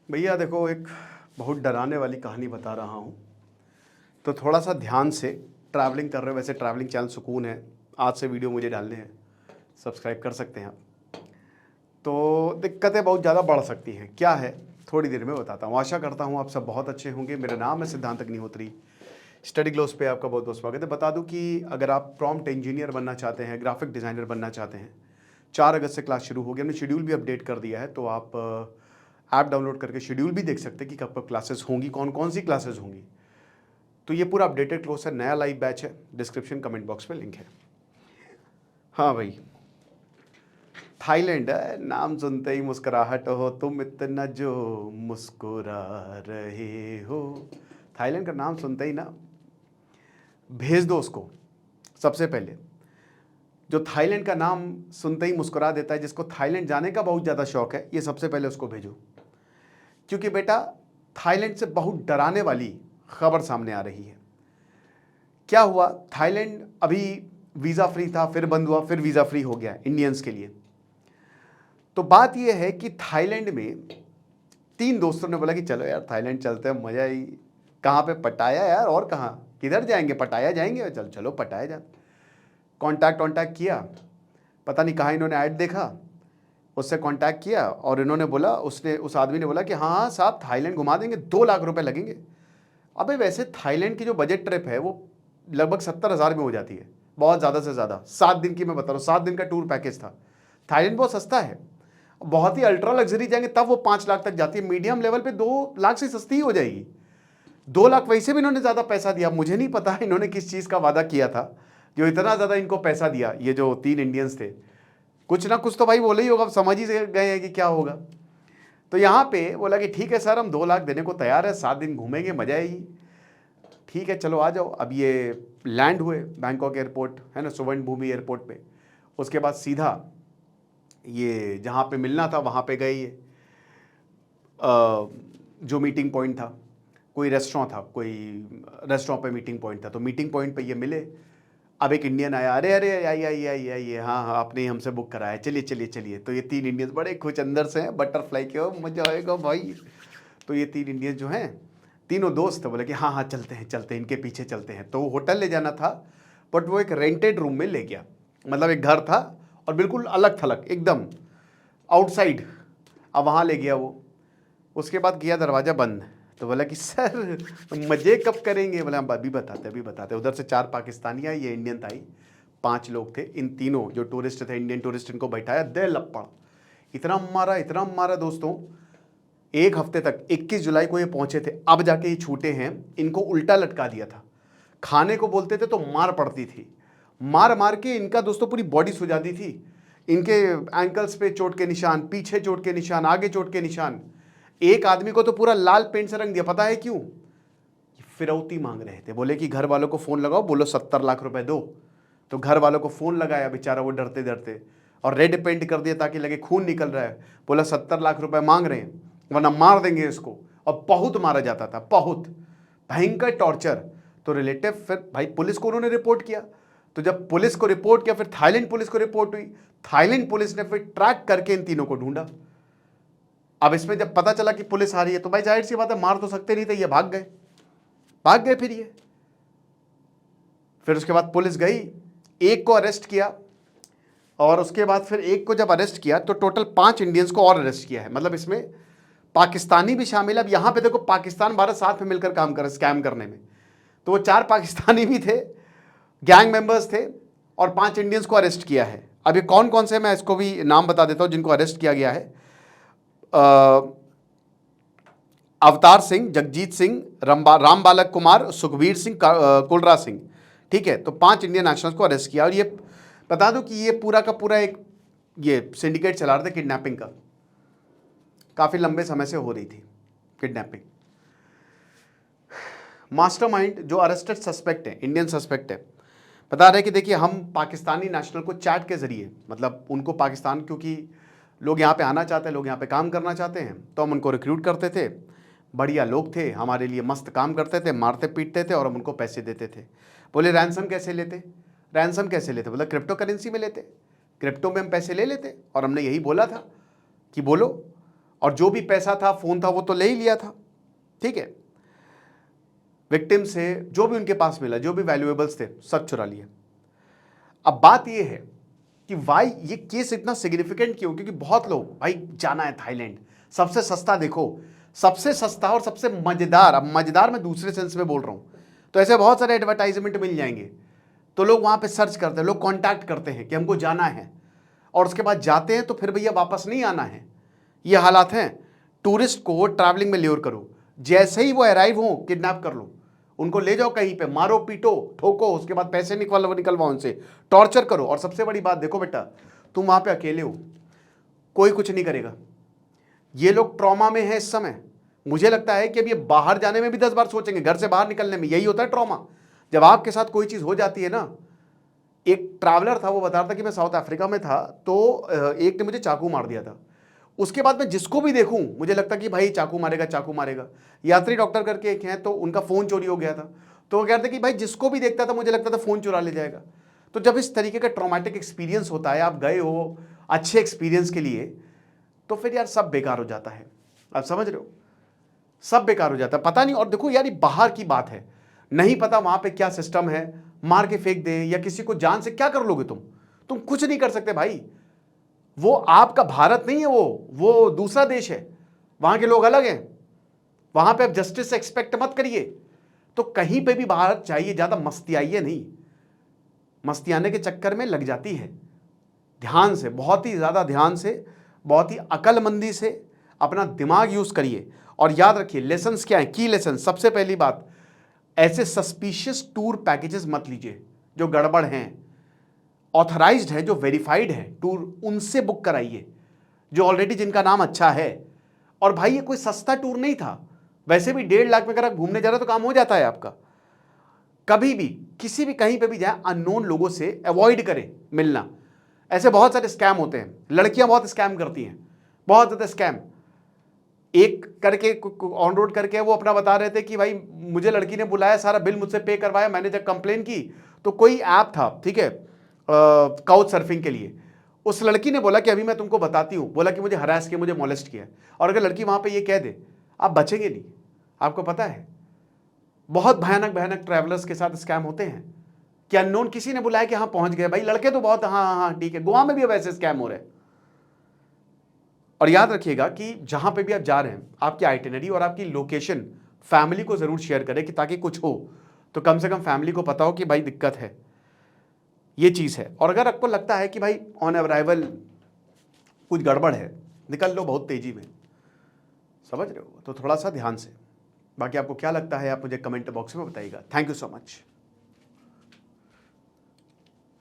भैया देखो, एक बहुत डराने वाली कहानी बता रहा हूँ। तो थोड़ा सा ध्यान से, ट्रैवलिंग कर रहे हो, वैसे ट्रैवलिंग चैनल सुकून है, आज से वीडियो मुझे डालने हैं, सब्सक्राइब कर सकते हैं आप। तो दिक्कतें बहुत ज़्यादा बढ़ सकती हैं। क्या है, थोड़ी देर में बताता हूँ। आशा करता हूँ आप सब बहुत अच्छे होंगे। मेरा नाम है सिद्धांत अग्निहोत्री। स्टडी ग्लोस पे आपका बहुत बहुत स्वागत है। बता दूं कि अगर आप प्रॉम्प्ट इंजीनियर बनना चाहते हैं, ग्राफिक डिज़ाइनर बनना चाहते हैं, 4 अगस्त से क्लास शुरू होगी। हमने शेड्यूल भी अपडेट कर दिया है, तो आप ऐप डाउनलोड करके शेड्यूल भी देख सकते हैं कि कब कब क्लासेस होंगी, कौन कौन सी क्लासेस होंगी। तो ये पूरा अपडेटेड कोर्स है, नया लाइव बैच है। डिस्क्रिप्शन कमेंट बॉक्स में लिंक है। हाँ भाई, थाईलैंड है, नाम सुनते ही मुस्कुराहट हो, तुम इतना जो मुस्कुरा रहे हो। थाईलैंड का नाम सुनते ही ना भेज दो उसको। सबसे पहले जो थाईलैंड का नाम सुनते ही मुस्कुरा देता है, जिसको थाईलैंड जाने का बहुत ज़्यादा शौक है, ये सबसे पहले उसको भेजो। क्योंकि बेटा, थाईलैंड से बहुत डराने वाली खबर सामने आ रही है। क्या हुआ, थाईलैंड अभी वीज़ा फ्री था, फिर बंद हुआ, फिर वीज़ा फ्री हो गया इंडियंस के लिए। तो बात यह है कि थाईलैंड में 3 दोस्तों ने बोला कि चलो यार थाईलैंड चलते हैं, मज़ा ही। कहाँ पे? पटाया यार, और कहाँ, किधर जाएंगे? पटाया जाएंगे। चल चलो पटाया जा। कॉन्टैक्ट किया, पता नहीं कहाँ इन्होंने ऐड देखा, उससे कांटेक्ट किया और इन्होंने बोला, उस आदमी ने बोला कि हाँ हाँ साहब, थाईलैंड घुमा देंगे, 2 लाख रुपए लगेंगे। अबे वैसे थाईलैंड की जो बजट ट्रिप है वो लगभग 70,000 में हो जाती है, बहुत ज़्यादा से ज़्यादा। 7 दिन की मैं बता रहा हूँ, 7 दिन का टूर पैकेज था। थाईलैंड बहुत सस्ता है, बहुत ही अल्ट्रा लग्जरी जाएंगे तब वो 5 लाख तक जाती है। मीडियम लेवल पे 2 लाख से सस्ती ही हो जाएगी। 2 लाख वैसे भी इन्होंने ज़्यादा पैसा दिया। मुझे नहीं पता इन्होंने किस चीज़ का वादा किया था जो इतना ज़्यादा इनको पैसा दिया। ये जो 3 इंडियंस थे, कुछ ना कुछ तो भाई बोले ही होगा, समझ ही गए हैं कि क्या होगा। तो यहाँ पे बोला कि ठीक है सर, हम 2 लाख देने को तैयार है, 7 दिन घूमेंगे, मजा आएगी। ठीक है चलो आ जाओ। अब ये लैंड हुए बैंकॉक एयरपोर्ट है ना, सुवर्ण भूमि एयरपोर्ट पे। उसके बाद सीधा ये जहाँ पे मिलना था वहाँ पे गए। ये जो मीटिंग पॉइंट था, कोई रेस्टोरेंट था, कोई रेस्टोरेंट पे मीटिंग पॉइंट था, तो मीटिंग पॉइंट पे ये मिले। अब एक इंडियन आया, अरे अरे आइए, हाँ हाँ आपने ही हमसे बुक कराया, चलिए चलिए चलिए। तो ये 3 इंडियंस बड़े खुश अंदर से हैं, बटरफ्लाई के, मजा आएगा भाई। तो ये 3 इंडियंस जो हैं, तीनों दोस्त थे, बोले कि हाँ हाँ चलते हैं चलते हैं, इनके पीछे चलते हैं। तो वो होटल ले जाना था, बट वो एक रेंटेड रूम में ले गया। मतलब एक घर था और बिल्कुल अलग थलग एकदम आउटसाइड। अब वहाँ ले गया वो। उसके बाद किया दरवाज़ा बंद। तो बोला कि सर मज़े कब करेंगे? बोला हम अभी बताते। उधर से 4 पाकिस्तानी आए, ये इंडियन था ही, 5 लोग थे। इन तीनों जो टूरिस्ट थे, इंडियन टूरिस्ट, इनको बैठाया, दे लपड़, इतना मारा दोस्तों। 1 हफ्ते तक, 21 जुलाई को ये पहुंचे थे, अब जाके ये छूटे हैं। इनको उल्टा लटका दिया था, खाने को बोलते थे तो मार पड़ती थी। मार मार के इनका दोस्तों पूरी बॉडी सुजा दी थी। इनके एंकल्स पे चोट के निशान, पीछे चोट के निशान, आगे चोट के निशान। एक आदमी को तो पूरा लाल पेंट से रंग दिया। पता है क्यों? फिरौती मांग रहे थे। बोले कि घर वालों को फ़ोन लगाओ, बोलो 70 लाख रुपए दो। तो घर वालों को फ़ोन लगाया, बेचारा वो डरते डरते, और रेड पेंट कर दिया ताकि लगे खून निकल रहा है। बोला 70 लाख रुपए मांग रहे हैं वरना मार देंगे इसको। और बहुत मारा जाता था, बहुत भयंकर टॉर्चर। तो रिलेटिव फिर भाई पुलिस को उन्होंने रिपोर्ट किया। तो जब पुलिस को रिपोर्ट किया, फिर थाईलैंड पुलिस को रिपोर्ट हुई। थाईलैंड पुलिस ने फिर ट्रैक करके इन तीनों को ढूंढा। अब इसमें जब पता चला कि पुलिस आ रही है, तो भाई जाहिर सी बात है, मार तो सकते नहीं थे, ये भाग गए फिर ये। फिर उसके बाद पुलिस गई, एक को अरेस्ट किया, और उसके बाद फिर एक को जब अरेस्ट किया तो टोटल 5 इंडियंस को और अरेस्ट किया है। मतलब इसमें पाकिस्तानी भी शामिल है। अब यहाँ पे देखो, पाकिस्तान भारत साथ में मिलकर काम कर स्कैम करने में। तो वो 4 पाकिस्तानी भी थे, गैंग मेंबर्स थे, और 5 इंडियंस को अरेस्ट किया है। अब ये कौन कौन से, मैं इसको भी नाम बता देता हूँ जिनको अरेस्ट किया गया है। अवतार सिंह, जगजीत सिंह, राम बालक कुमार, सुखबीर सिंह, कुलरा सिंह। ठीक है, तो 5 इंडियन नेशनल्स को अरेस्ट किया। और ये बता दो कि ये पूरा का पूरा एक ये सिंडिकेट चला रहे थे किडनैपिंग का। काफ़ी लंबे समय से हो रही थी किडनैपिंग। मास्टरमाइंड जो अरेस्टेड सस्पेक्ट है, इंडियन सस्पेक्ट है, बता रहे कि देखिए, हम पाकिस्तानी नेशनल को चैट के ज़रिए, मतलब उनको पाकिस्तान, क्योंकि लोग यहाँ पे आना चाहते हैं, लोग यहाँ पे काम करना चाहते हैं, तो हम उनको रिक्रूट करते थे। बढ़िया लोग थे, हमारे लिए मस्त काम करते थे, मारते पीटते थे, और हम उनको पैसे देते थे। बोले रैंसम कैसे लेते? बोला क्रिप्टो करेंसी में लेते, क्रिप्टो में हम पैसे ले लेते। और हमने यही बोला था कि बोलो, और जो भी पैसा था, फोन था, वो तो ले ही लिया था, ठीक है। विक्टिम से जो भी उनके पास मिला, जो भी वैल्यूएबल्स थे, सब चुरा लिए। अब बात ये है कि वाई ये केस इतना सिग्निफिकेंट क्यों? क्योंकि बहुत लोग, भाई जाना है थाईलैंड, सबसे सस्ता, देखो सबसे सस्ता और सबसे मजेदार, अब मजेदार मैं दूसरे सेंस में बोल रहा हूं, तो ऐसे बहुत सारे एडवर्टाइजमेंट मिल जाएंगे, तो लोग वहां पे सर्च करते हैं, लोग कांटेक्ट करते हैं कि हमको जाना है, और उसके बाद जाते हैं तो फिर भैया वापस नहीं आना है। ये हालात हैं। टूरिस्ट को ट्रैवलिंग में ल्योर करो, जैसे ही वो अराइव हो किडनैप कर लो, उनको ले जाओ कहीं पे, मारो पीटो ठोको, उसके बाद पैसे निकलवाओ उनसे, टॉर्चर करो। और सबसे बड़ी बात देखो बेटा, तुम वहां पे अकेले हो, कोई कुछ नहीं करेगा। ये लोग ट्रॉमा में है इस समय। मुझे लगता है कि अब ये बाहर जाने में भी 10 बार सोचेंगे, घर से बाहर निकलने में। यही होता है ट्रॉमा, जब आपके साथ कोई चीज हो जाती है ना। एक ट्रैवलर था, वो बता रहा था कि मैं साउथ अफ्रीका में था, तो एक ने मुझे चाकू मार दिया था। उसके बाद मैं जिसको भी देखूं मुझे लगता कि भाई चाकू मारेगा, चाकू मारेगा। यात्री डॉक्टर करके एक हैं, तो उनका फोन चोरी हो गया था, तो वो कहते कि भाई जिसको भी देखता था मुझे लगता था फोन चुरा ले जाएगा। तो जब इस तरीके का ट्रॉमेटिक एक्सपीरियंस होता है, आप गए हो अच्छे एक्सपीरियंस के लिए, तो फिर यार सब बेकार हो जाता है। आप समझ रहे हो, सब बेकार हो जाता है। पता नहीं, और देखो यार ये बाहर की बात है, नहीं पता वहां पे क्या सिस्टम है, मार के फेंक दे या किसी को जान से क्या कर लोगे तुम कुछ नहीं कर सकते भाई। वो आपका भारत नहीं है, वो दूसरा देश है, वहां के लोग अलग हैं, वहां पे आप जस्टिस एक्सपेक्ट मत करिए। तो कहीं पे भी बाहर चाहिए, ज्यादा मस्ती आइए नहीं, मस्ती आने के चक्कर में लग जाती है। ध्यान से, बहुत ही ज्यादा ध्यान से, बहुत ही अकलमंदी से अपना दिमाग यूज करिए। और याद रखिए लेसन्स क्या है, की लेसन। सबसे पहली बात, ऐसे सस्पिशियस टूर पैकेजेस मत लीजिए जो गड़बड़ हैं। ऑथराइज्ड है, जो वेरीफाइड है टूर, उनसे बुक कराइए, जो ऑलरेडी जिनका नाम अच्छा है। और भाई ये कोई सस्ता टूर नहीं था, वैसे भी 1.5 लाख में अगर आप घूमने जा रहे हो तो काम हो जाता है आपका। कभी भी किसी भी कहीं पे भी जाए, अननोन लोगों से अवॉइड करें मिलना। ऐसे बहुत सारे स्कैम होते हैं, लड़कियां बहुत स्कैम करती हैं, बहुत ज्यादा स्कैम। एक करके ऑन रोड करके वो अपना बता रहे थे कि भाई मुझे लड़की ने बुलाया, सारा बिल मुझसे पे करवाया, मैंने जब कंप्लेन की तो कोई ऐप था, ठीक है, काउच सर्फिंग के लिए। उस लड़की ने बोला कि अभी मैं तुमको बताती हूं, बोला कि मुझे हरास किया, मुझे मोलेस्ट किया। और अगर लड़की वहां पे ये कह दे, आप बचेंगे नहीं। आपको पता है बहुत भयानक भयानक ट्रैवलर्स के साथ स्कैम होते हैं कि अननोन किसी ने बुलाया कि हाँ पहुंच गए। भाई लड़के तो बहुत, हाँ हाँ हाँ ठीक है, गोवा में भी अब ऐसे स्कैम हो रहे हैं। और याद रखिएगा कि जहां पे भी आप जा रहे हैं, आपकी आइटिनरी और आपकी लोकेशन फैमिली को जरूर शेयर करें, कि ताकि कुछ हो तो कम से कम फैमिली को पता हो कि भाई दिक्कत है, ये चीज है। और अगर आपको लगता है कि भाई ऑन अराइवल कुछ गड़बड़ है, निकल लो बहुत तेजी में, समझ रहे हो, तो थोड़ा सा ध्यान से। बाकी आपको क्या लगता है आप मुझे कमेंट बॉक्स में बताइएगा। Thank you so much.